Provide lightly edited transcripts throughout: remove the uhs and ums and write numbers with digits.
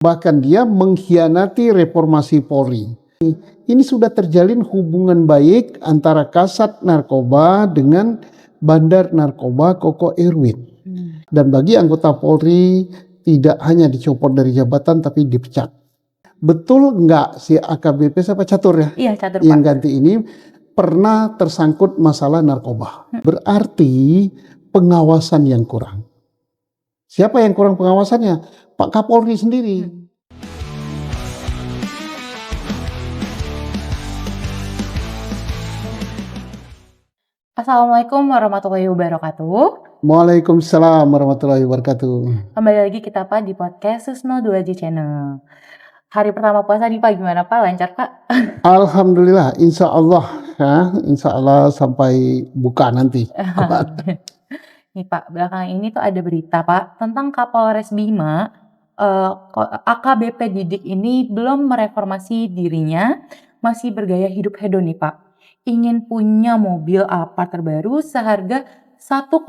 Bahkan dia mengkhianati reformasi Polri. Ini sudah terjalin hubungan baik antara Kasat Narkoba dengan Bandar Narkoba Koko Irwin. Dan bagi anggota Polri tidak hanya dicopot dari jabatan tapi dipecat. Betul nggak si AKBP siapa Catur ya? Iya, Catur, yang Pak. ganti ini pernah tersangkut masalah narkoba. Berarti pengawasan yang kurang. Siapa yang kurang pengawasannya? Pak Kapolri sendiri. Assalamualaikum warahmatullahi wabarakatuh. Waalaikumsalam warahmatullahi wabarakatuh. Kembali lagi kita Pak di podcast Susno 2J Channel. Hari pertama puasa nih Pak, gimana Pak? Lancar Pak? Alhamdulillah, insya Allah sampai buka nanti. Nih Pak, belakangan ini tuh ada berita Pak tentang Kapolres Bima, AKBP Didik ini belum mereformasi dirinya, masih bergaya hidup hedon nih Pak. Ingin punya mobil Alphard terbaru seharga 1,8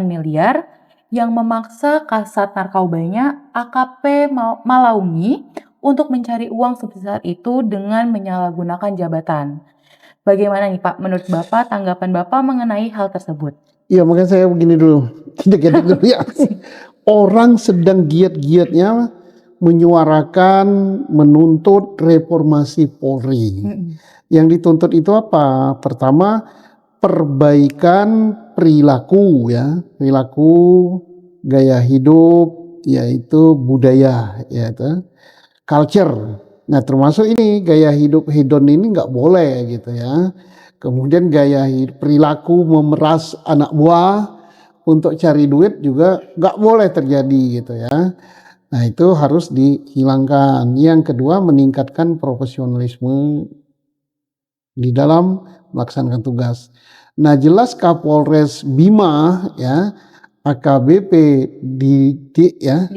miliar yang memaksa Kasat Narkobanya AKP Malaumi untuk mencari uang sebesar itu dengan menyalahgunakan jabatan. Bagaimana nih Pak, menurut Bapak, tanggapan Bapak mengenai hal tersebut? Iya, makanya saya begini dulu. Kita dulu ya. Orang sedang giat-giatnya menyuarakan, menuntut reformasi Polri. Yang dituntut itu apa? Pertama, perbaikan perilaku ya, perilaku gaya hidup, yaitu budaya, yaitu culture. Nah, termasuk ini gaya hidup hedon ini nggak boleh gitu ya. Kemudian gaya hidup, perilaku memeras anak buah untuk cari duit juga nggak boleh terjadi gitu ya. Nah, itu harus dihilangkan. Yang kedua, meningkatkan profesionalisme di dalam melaksanakan tugas. Nah, jelas Kapolres Bima ya, AKBP Didik ya,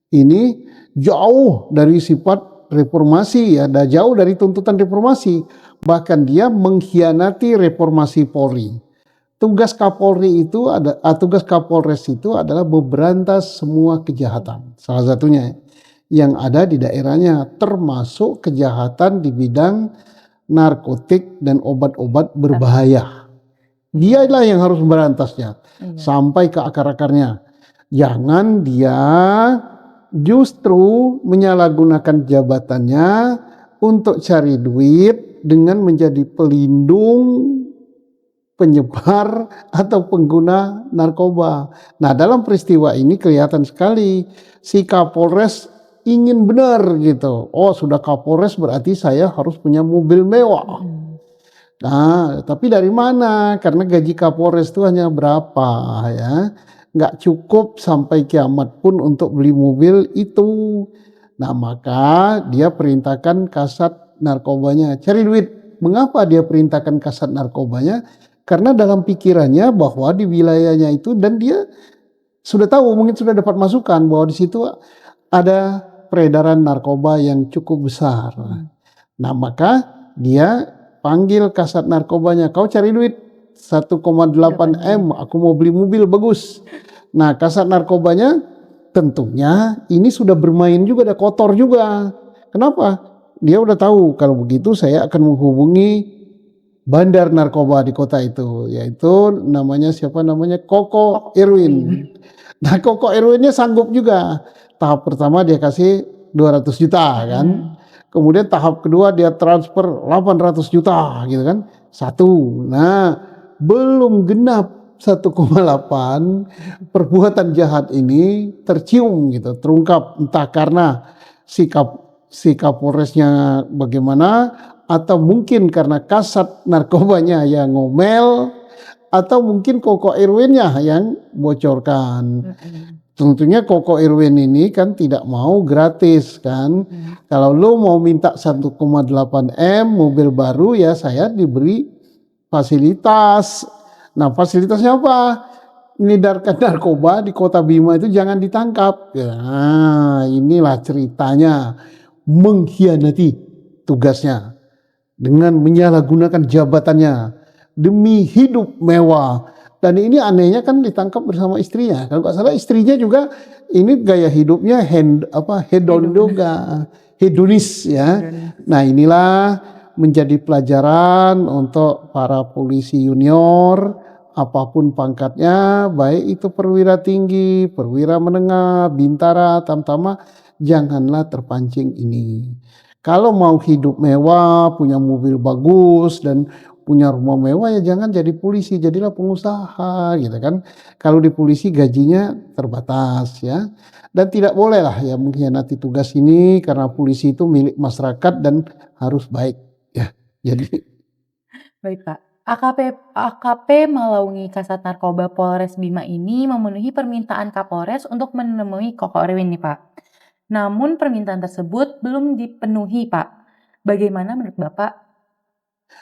ini jauh dari sifat reformasi ya, jauh dari tuntutan reformasi. Bahkan dia mengkhianati reformasi Polri. Tugas Kapolri itu tugas Kapolres itu adalah memberantas semua kejahatan. Salah satunya yang ada di daerahnya, termasuk kejahatan di bidang narkotik dan obat-obat berbahaya. Dialah yang harus memberantasnya sampai ke akar-akarnya. Jangan dia justru menyalahgunakan jabatannya untuk cari duit dengan menjadi pelindung, penyebar atau pengguna narkoba. Nah, dalam peristiwa ini kelihatan sekali si Kapolres ingin benar gitu. Oh, sudah Kapolres berarti saya harus punya mobil mewah. Nah, tapi dari mana? Karena gaji Kapolres itu hanya berapa ya. Nggak cukup sampai kiamat pun untuk beli mobil itu. Nah, maka dia perintahkan Kasat Narkobanya cari duit. Mengapa dia perintahkan Kasat Narkobanya? Karena dalam pikirannya bahwa di wilayahnya itu, dan dia sudah tahu, mungkin sudah dapat masukan bahwa di situ ada peredaran narkoba yang cukup besar. Nah, maka dia panggil Kasat Narkobanya, kau cari duit 1,8 M, aku mau beli mobil bagus. Nah, Kasat Narkobanya tentunya ini sudah bermain juga, ada kotor juga. Kenapa? Dia udah tahu kalau begitu saya akan menghubungi Bandar Narkoba di kota itu, yaitu namanya siapa namanya Koko Irwin. Nah, Koko Irwinnya sanggup juga. Tahap pertama dia kasih 200 juta kan. Kemudian tahap kedua dia transfer 800 juta gitu kan. Satu. Nah, belum genap 1,8 perbuatan jahat ini tercium gitu, terungkap entah karena si Kapolresnya bagaimana, atau mungkin karena Kasat Narkobanya yang ngomel, atau mungkin Koko Irwinnya yang bocorkan. Tentunya Koko Irwin ini kan tidak mau gratis kan. Kalau lo mau minta 1,8 M mobil baru, ya saya diberi fasilitas. Nah, fasilitasnya apa? Mengedarkan narkoba di kota Bima itu jangan ditangkap. Nah, inilah ceritanya mengkhianati tugasnya dengan menyalahgunakan jabatannya demi hidup mewah Dan ini anehnya kan ditangkap bersama istrinya. Kalau nggak salah istrinya juga ini gaya hidupnya hedon juga, hedonis ya. Nah inilah menjadi pelajaran untuk para polisi junior, apapun pangkatnya, baik itu perwira tinggi, perwira menengah, bintara, tamtama, janganlah terpancing ini. Kalau mau hidup mewah, punya mobil bagus dan punya rumah mewah, ya jangan jadi polisi, jadilah pengusaha gitu kan. Kalau di polisi gajinya terbatas ya. Dan tidak boleh lah ya mengkhianati tugas ini, karena polisi itu milik masyarakat dan harus baik ya. Jadi Baik, Pak. AKP Malaungi Kasat Narkoba Polres Bima ini memenuhi permintaan Kapolres untuk menemui Koko Erwin nih, Pak. Namun permintaan tersebut belum dipenuhi, Pak. Bagaimana menurut Bapak?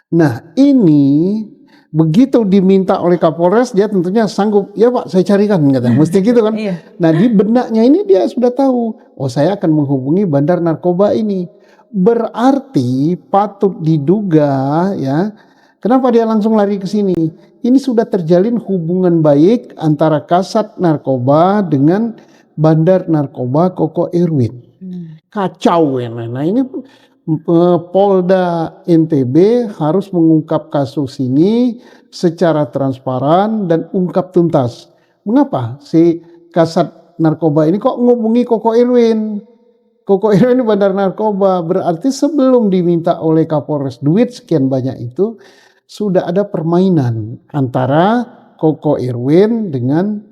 nah ini begitu diminta oleh Kapolres, dia tentunya sanggup, ya Pak saya carikan katanya, mesti gitu kan. Iya. Nah di benaknya ini dia sudah tahu, oh saya akan menghubungi bandar narkoba ini. Berarti patut diduga ya, kenapa dia langsung lari ke sini? Ini sudah terjalin hubungan baik antara Kasat Narkoba dengan bandar narkoba Koko Erwin. Kacau ya. Nah ini Polda NTB harus mengungkap kasus ini secara transparan dan ungkap tuntas. Mengapa si Kasat Narkoba ini kok ngubungi Koko Erwin? Koko Erwin bandar narkoba, berarti sebelum diminta oleh Kapolres duit sekian banyak itu sudah ada permainan antara Koko Erwin dengan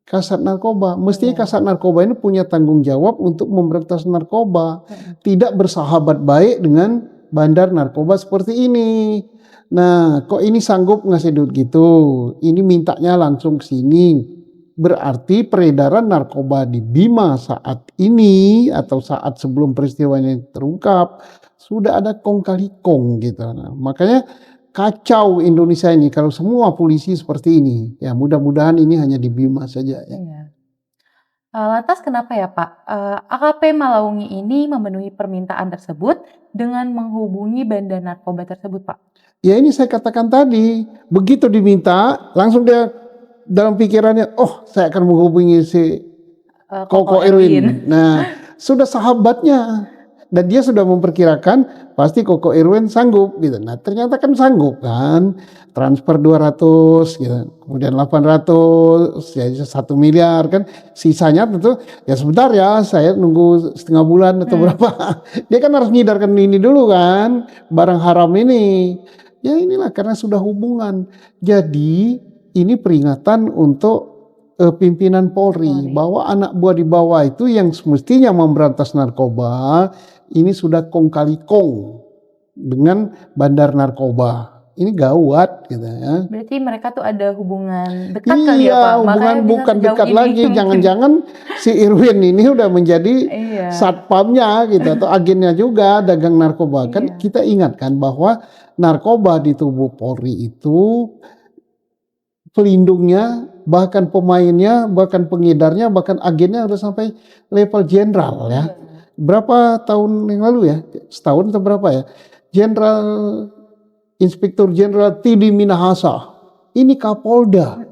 Kasat Narkoba. Mesti Kasat Narkoba ini punya tanggung jawab untuk memberantas narkoba. Tidak bersahabat baik dengan bandar narkoba seperti ini. Nah, kok ini sanggup ngasih duit gitu? Ini mintanya langsung ke sini. Berarti peredaran narkoba di Bima saat ini atau saat sebelum peristiwanya terungkap sudah ada kong kali kong gitu. Nah, makanya kacau Indonesia ini kalau semua polisi seperti ini. Ya mudah-mudahan ini hanya di Bima saja ya. Iya. Lantas kenapa ya Pak, AKP Malaungi ini memenuhi permintaan tersebut dengan menghubungi bandar narkoba tersebut, Pak? Ya ini saya katakan tadi, begitu diminta langsung dia dalam pikirannya, oh saya akan menghubungi si Koko Erwin. Nah sudah sahabatnya. Dan dia sudah memperkirakan pasti Koko Erwin sanggup gitu. Nah ternyata kan sanggup kan. Transfer 200 gitu. Kemudian 800 jadi 1 miliar kan. Sisanya tentu ya sebentar ya saya nunggu setengah bulan atau berapa. Dia kan harus ngidarkan ini dulu kan. Barang haram ini. Ya inilah karena sudah hubungan. Jadi ini peringatan untuk pimpinan Polri bahwa anak buah di bawah itu yang semestinya memberantas narkoba ini sudah kong kali kong dengan bandar narkoba. Ini gawat gitu ya. Berarti mereka tuh ada hubungan dekat kali ya Pak? Hubungan bukan dekat ini. lagi. Jangan-jangan si Irwin ini udah menjadi satpamnya gitu atau agennya juga dagang narkoba. Kan kita ingatkan bahwa narkoba di tubuh Polri itu pelindungnya, bahkan pemainnya, bahkan pengedarnya, bahkan agennya udah sampai level jenderal ya. Berapa tahun yang lalu ya? Setahun atau berapa ya? Inspektur Jenderal Tidi Minahasa. Ini Kapolda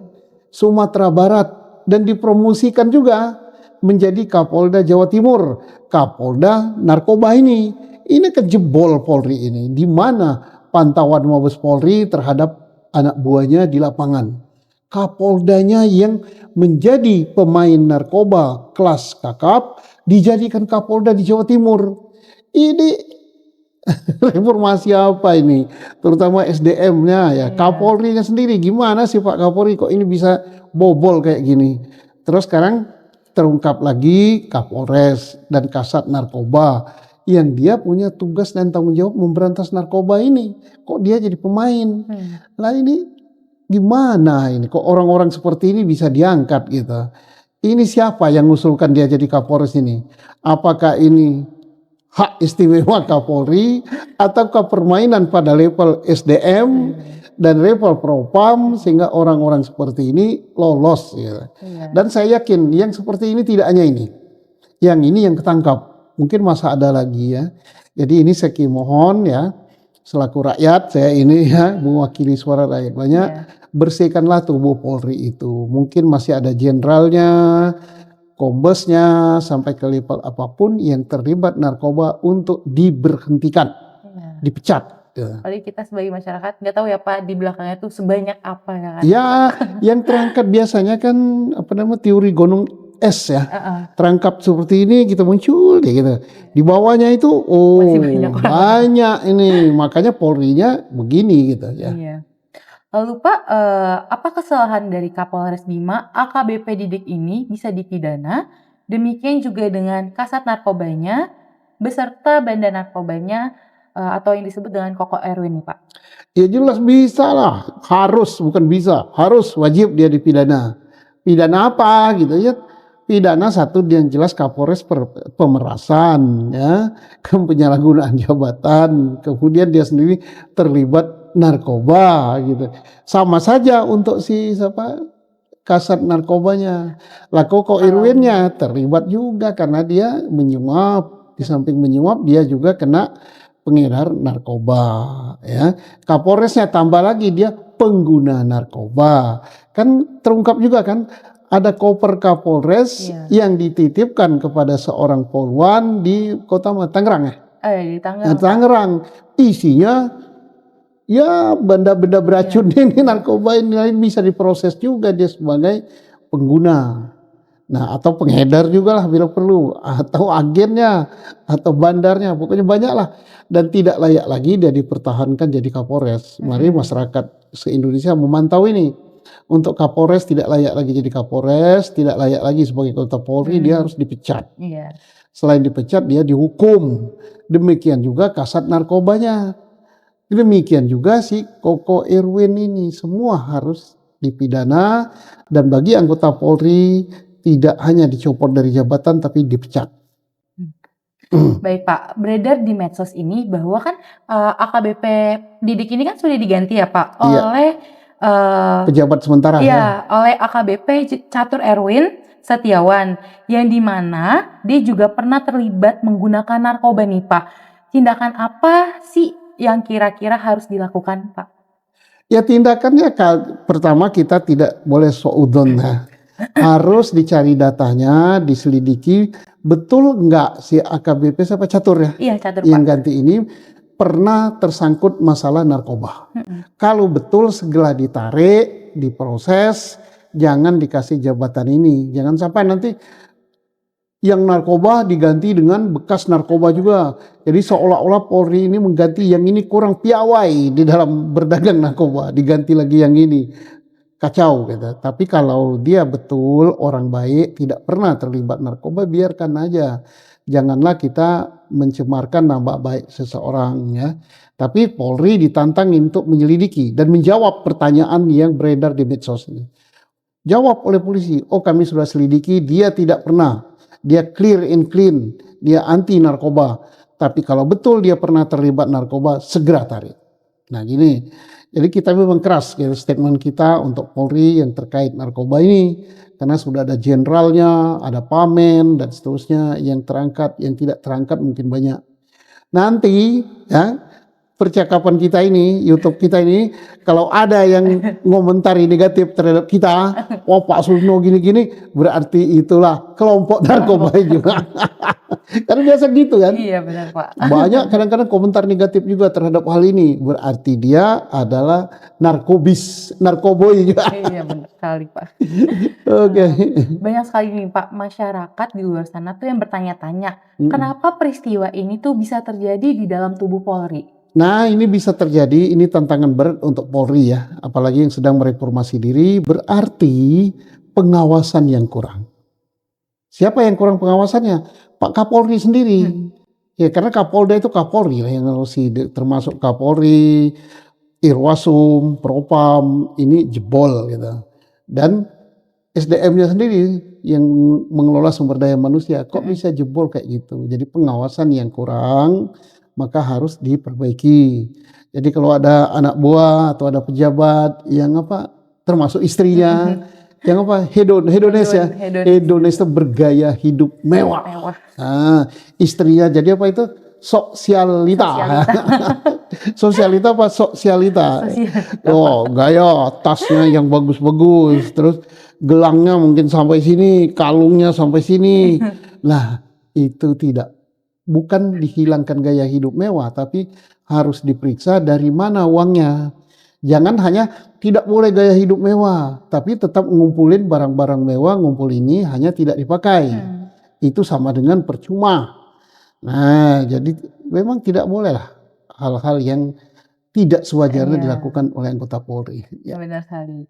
Sumatera Barat dan dipromosikan juga menjadi Kapolda Jawa Timur, Kapolda narkoba ini. Ini kejebol Polri ini. Di mana pantauan Mabes Polri terhadap anak buahnya di lapangan. Kapoldanya yang menjadi pemain narkoba kelas kakap dijadikan Kapolda di Jawa Timur. Ini reformasi apa ini? Terutama SDM-nya ya. Kapolrinya sendiri gimana sih Pak Kapolri kok ini bisa bobol kayak gini? Terus sekarang terungkap lagi Kapolres dan Kasat Narkoba yang dia punya tugas dan tanggung jawab memberantas narkoba ini. Kok dia jadi pemain? Lah ini gimana ini? Kok orang-orang seperti ini bisa diangkat gitu? Ini siapa yang ngusulkan dia jadi Kapolres ini? Apakah ini hak istimewa Kapolri ataukah permainan pada level SDM dan level Propam sehingga orang-orang seperti ini lolos gitu. Dan saya yakin yang seperti ini tidak hanya ini. Yang ini yang ketangkap. Mungkin masa ada lagi ya. Jadi ini saya mohon ya selaku rakyat saya ini ya mewakili suara rakyat banyak bersihkanlah tubuh Polri itu. Mungkin masih ada jenderalnya, kombesnya, sampai ke level apapun yang terlibat narkoba untuk diberhentikan, Iya. dipecat. Ya. Apalagi kita sebagai masyarakat nggak tahu ya Pak di belakangnya tuh sebanyak apa ya kan? Ya, yang terangkat biasanya kan teori gunung es ya. Heeh. Terangkap seperti ini kita muncul kayak gitu. Di bawahnya itu Masih banyak orang. banyak ini, makanya Polri-nya begini gitu ya. Iya. Lalu Pak, apa kesalahan dari Kapolres Bima AKBP Didik ini bisa dipidana? Demikian juga dengan kasat narkobanya beserta banda narkobanya atau yang disebut dengan Koko Erwin nih Pak. Ya jelas bisa lah, harus bukan bisa, harus wajib dia dipidana. Pidana apa gitu ya? Pidana satu yang jelas Kapolres pemerasan ya, penyalahgunaan jabatan, kemudian dia sendiri terlibat narkoba gitu. Sama saja untuk si kasat narkobanya. Lah Koko Irwinnya terlibat juga karena dia menyuap. Di samping menyuap dia juga kena pengedar narkoba ya. Kapolresnya tambah lagi dia pengguna narkoba. Kan terungkap juga kan ada koper Kapolres yang dititipkan kepada seorang poluan di kota Tangerang ya. Di Tangerang. Tangerang isinya ya benda-benda beracun ini narkoba ini bisa diproses juga dia sebagai pengguna. Nah atau pengedar juga lah bila perlu, atau agennya atau bandarnya, pokoknya banyak lah. Dan tidak layak lagi dia dipertahankan jadi Kapolres. Mari masyarakat se-Indonesia memantau ini. Untuk Kapolres tidak layak lagi jadi Kapolres, tidak layak lagi sebagai anggota Polri, dia harus dipecat. Selain dipecat dia dihukum. Demikian juga kasat narkobanya. Demikian juga si Koko Irwin ini, semua harus dipidana, dan bagi anggota Polri tidak hanya dicopot dari jabatan tapi dipecat. Baik Pak, beredar di medsos ini bahwa kan AKBP Didik ini kan sudah diganti ya Pak oleh pejabat sementara oleh AKBP Catur Erwin Setiawan, yang dimana dia juga pernah terlibat menggunakan narkoba nih Pak. Tindakan apa sih yang kira-kira harus dilakukan Pak? Ya tindakannya pertama kita tidak boleh suudzon harus dicari datanya, diselidiki betul nggak si AKBP Catur ya, Catur yang Pak. ganti ini pernah tersangkut masalah narkoba. Kalau betul segera ditarik, diproses, jangan dikasih jabatan ini, jangan sampai nanti yang narkoba diganti dengan bekas narkoba juga. Jadi seolah-olah Polri ini mengganti yang ini kurang piawai di dalam berdagang narkoba, diganti lagi yang ini. Kacau gitu. Tapi kalau dia betul orang baik, tidak pernah terlibat narkoba, biarkan aja. Janganlah kita mencemarkan nama baik seseorang ya. Tapi Polri ditantang untuk menyelidiki dan menjawab pertanyaan yang beredar di medsos ini. Jawab oleh polisi, oh kami sudah selidiki, dia tidak pernah. Dia clear and clean, dia anti narkoba. Tapi kalau betul dia pernah terlibat narkoba, segera tarik. Nah gini, jadi kita memang keras gitu, statement kita untuk Polri yang terkait narkoba ini. Karena sudah ada jenderalnya, ada pamen dan seterusnya yang terangkat, yang tidak terangkat mungkin banyak. Nanti ya percakapan kita ini, YouTube kita ini, kalau ada yang ngomentari negatif terhadap kita, oh Pak Susno gini-gini, berarti itulah kelompok narkoba juga. Karena biasa gitu kan. Iya benar Pak. Banyak kadang-kadang komentar negatif juga terhadap hal ini, berarti dia adalah narkoboy juga. Iya benar sekali Pak. Oke. Banyak sekali nih Pak masyarakat di luar sana tuh yang bertanya-tanya, kenapa peristiwa ini tuh bisa terjadi di dalam tubuh Polri? Nah ini bisa terjadi, ini tantangan berat untuk Polri ya, apalagi yang sedang mereformasi diri, berarti pengawasan yang kurang. Siapa yang kurang pengawasannya? Pak Kapolri sendiri. Ya karena Kapolda itu Kapolri lah yang harus termasuk Kapolri, Irwasum, Propam, ini jebol gitu. Dan SDM-nya sendiri yang mengelola sumber daya manusia, kok bisa jebol kayak gitu. Jadi pengawasan yang kurang, maka harus diperbaiki. Jadi kalau ada anak buah atau ada pejabat yang termasuk istrinya, yang hedonis ya, hedonis itu bergaya hidup mewah. Nah, istrinya jadi sosialita. Sosialita apa sosialita? Sosialita, Pak. Oh, gaya tasnya yang bagus-bagus, terus gelangnya mungkin sampai sini, kalungnya sampai sini. Nah, itu bukan dihilangkan gaya hidup mewah, tapi harus diperiksa dari mana uangnya. Jangan hanya tidak boleh gaya hidup mewah, tapi tetap ngumpulin barang-barang mewah, ngumpul ini hanya tidak dipakai. Itu sama dengan percuma. Nah, jadi memang tidak boleh lah hal-hal yang tidak sewajarnya Iya. dilakukan oleh anggota Polri. Ya. Benar sekali.